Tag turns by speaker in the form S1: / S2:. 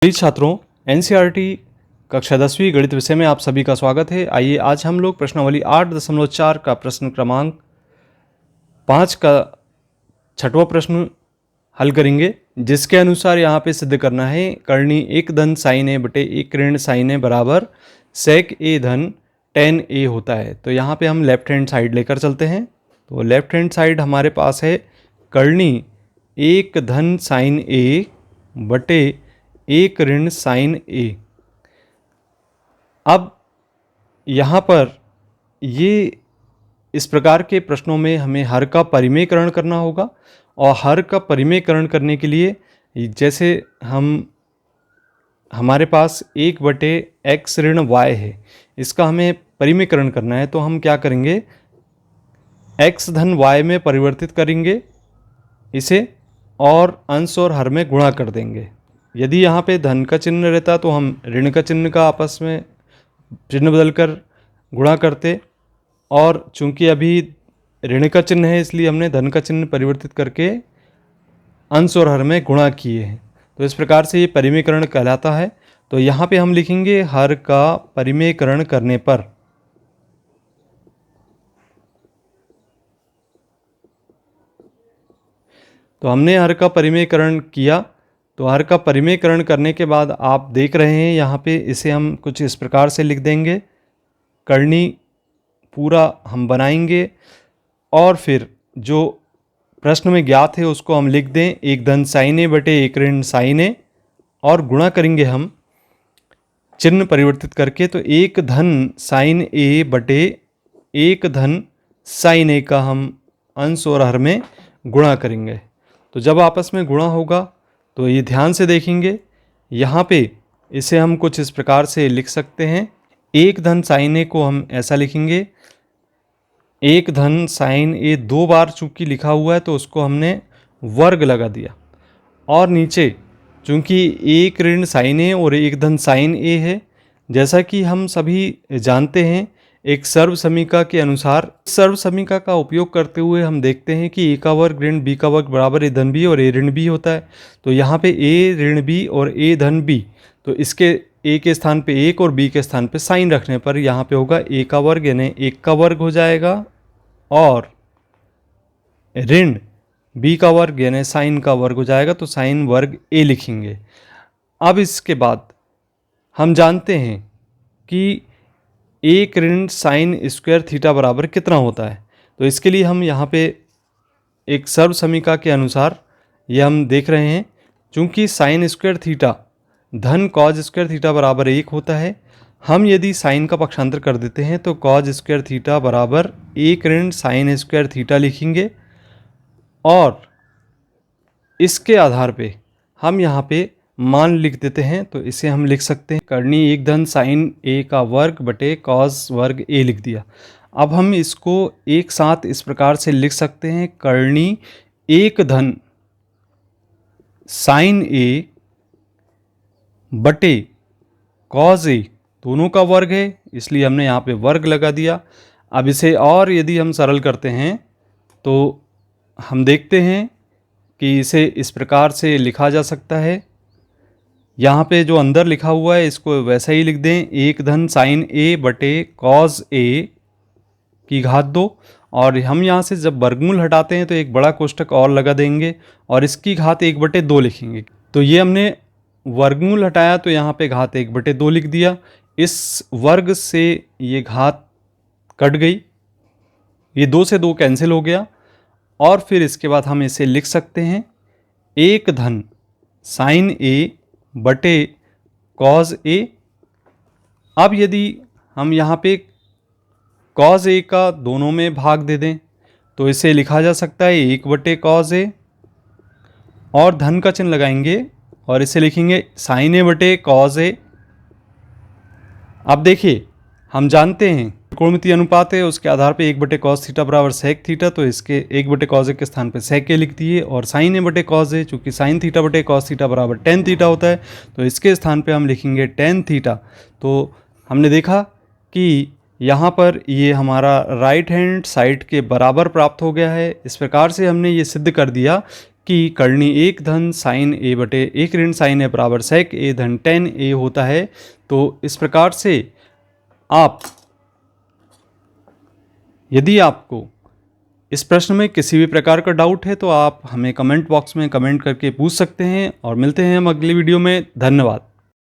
S1: प्रिय छात्रों, एनसीईआरटी कक्षा 10वीं गणित विषय में आप सभी का स्वागत है। आइए आज हम लोग प्रश्नावली 8.4 का प्रश्न क्रमांक 5 का छठवां प्रश्न हल करेंगे, जिसके अनुसार यहाँ पे सिद्ध करना है करनी 1 धन साइन ए बटे 1 ऋण साइन ए बराबर सेक ए धन टेन ए होता है। तो यहाँ पे हम लेफ्ट हैंड साइड लेकर चलते हैं। तो लेफ्ट हैंड साइड हमारे पास है करनी 1 धन साइन ए बटे 1 ऋण साइन ए। अब यहाँ पर ये इस प्रकार के प्रश्नों में हमें हर का परिमेयकरण करना होगा, और हर का परिमेयकरण करने के लिए जैसे हमारे पास 1 बटे एक्स ऋण वाई है, इसका हमें परिमेयकरण करना है। तो हम क्या करेंगे, एक्स धन वाई में परिवर्तित करेंगे इसे, और अंश और हर में गुणा कर देंगे। यदि यहाँ पे धन का चिन्ह रहता तो हम ऋण का चिन्ह का आपस में चिन्ह बदलकर गुणा करते, और चूंकि अभी ऋण का चिन्ह है इसलिए हमने धन का चिन्ह परिवर्तित करके अंश और हर में गुणा किए हैं। तो इस प्रकार से ये परिमेयकरण कहलाता है। तो यहाँ पे हम लिखेंगे हर का परिमेयकरण करने पर तो हमने हर का परिमेयकरण किया। तो हर का परिमेयकरण करने के बाद आप देख रहे हैं यहाँ पे इसे हम कुछ इस प्रकार से लिख देंगे। करनी पूरा हम बनाएंगे और फिर जो प्रश्न में ज्ञात है उसको हम लिख दें 1 धन साइन ए बटे 1 ऋण साइन ए, और गुणा करेंगे हम चिन्ह परिवर्तित करके। तो 1 धन साइन ए बटे 1 धन साइन ए का हम अंश और हर में गुणा करेंगे। तो जब आपस में गुणा होगा तो ये ध्यान से देखेंगे, यहाँ पे इसे हम कुछ इस प्रकार से लिख सकते हैं। 1 धन साइन ए को हम ऐसा लिखेंगे, 1 धन साइन ए 2 बार चूंकि लिखा हुआ है तो उसको हमने वर्ग लगा दिया, और नीचे चूंकि 1 ऋण साइन ए और 1 धन साइन ए है, जैसा कि हम सभी जानते हैं एक सर्व समीका के अनुसार सर्व समीका का उपयोग करते हुए हम देखते हैं कि ए का वर्ग ऋण बी का वर्ग बराबर ए धन बी और ए ऋण बी होता है। तो यहाँ पे ए ऋण बी और ए धन बी, तो इसके ए के स्थान पे 1 और बी के स्थान पे साइन रखने पर यहाँ पे होगा ए का वर्ग यानी 1 का वर्ग हो जाएगा, और ऋण बी का वर्ग यानी साइन का वर्ग हो जाएगा। तो साइन वर्ग ए लिखेंगे। अब इसके बाद हम जानते हैं कि 1 ऋण साइन स्क्वायर थीटा बराबर कितना होता है। तो इसके लिए हम यहाँ पे एक सर्व समीका के अनुसार ये हम देख रहे हैं, चूंकि साइन स्क्वायर थीटा धन कॉज स्क्वायर थीटा बराबर 1 होता है, हम यदि साइन का पक्षांतर कर देते हैं तो कॉज स्क्वायर थीटा बराबर 1 ऋण साइन स्क्वायर थीटा लिखेंगे, और इसके आधार पे हम यहाँ पे मान लिख देते हैं। तो इसे हम लिख सकते हैं करनी 1 धन साइन ए का वर्ग बटे कॉस वर्ग ए लिख दिया। अब हम इसको एक साथ इस प्रकार से लिख सकते हैं, करनी 1 धन साइन ए बटे कॉस ए, दोनों का वर्ग है इसलिए हमने यहाँ पे वर्ग लगा दिया। अब इसे और यदि हम सरल करते हैं तो हम देखते हैं कि इसे इस प्रकार से लिखा जा सकता है। यहाँ पे जो अंदर लिखा हुआ है इसको वैसा ही लिख दें, 1 धन साइन ए बटे कॉस ए की घात 2, और हम यहाँ से जब वर्गमूल हटाते हैं तो एक बड़ा कोष्ठक और लगा देंगे और इसकी घात 1 बटे 2 लिखेंगे। तो ये हमने वर्गमूल हटाया तो यहाँ पे घात 1 बटे 2 लिख दिया। इस वर्ग से ये घात कट गई, ये 2 से 2 कैंसिल हो गया, और फिर इसके बाद हम इसे लिख सकते हैं 1 धन साइन ए बटे कॉस ए। अब यदि हम यहाँ पे कॉस ए का दोनों में भाग दे दें तो इसे लिखा जा सकता है 1 बटे कॉस ए, और धन का चिन्ह लगाएंगे और इसे लिखेंगे साइन ए बटे कॉस ए। अब देखिए हम जानते हैं त्रिकोणमितीय अनुपात है, उसके आधार पे 1 बटे कॉस थीटा बराबर सेक थीटा, तो इसके 1 बटे कॉस ए के स्थान पे सेक ए लिख दिए, और साइन ए बटे कॉस ए चूँकि साइन थीटा बटे कॉस थीटा बराबर टेन थीटा होता है तो इसके स्थान पे हम लिखेंगे टेन थीटा। तो हमने देखा कि यहाँ पर ये हमारा राइट हैंड साइड के बराबर प्राप्त हो गया है। इस प्रकार से हमने ये सिद्ध कर दिया कि करनी 1 धन साइन ए बटे 1 ऋण साइन ए बराबर सेक ए धन टेन ए होता है। तो इस प्रकार से आप, यदि आपको इस प्रश्न में किसी भी प्रकार का डाउट है तो आप हमें कमेंट बॉक्स में कमेंट करके पूछ सकते हैं। और मिलते हैं हम अगली वीडियो में। धन्यवाद।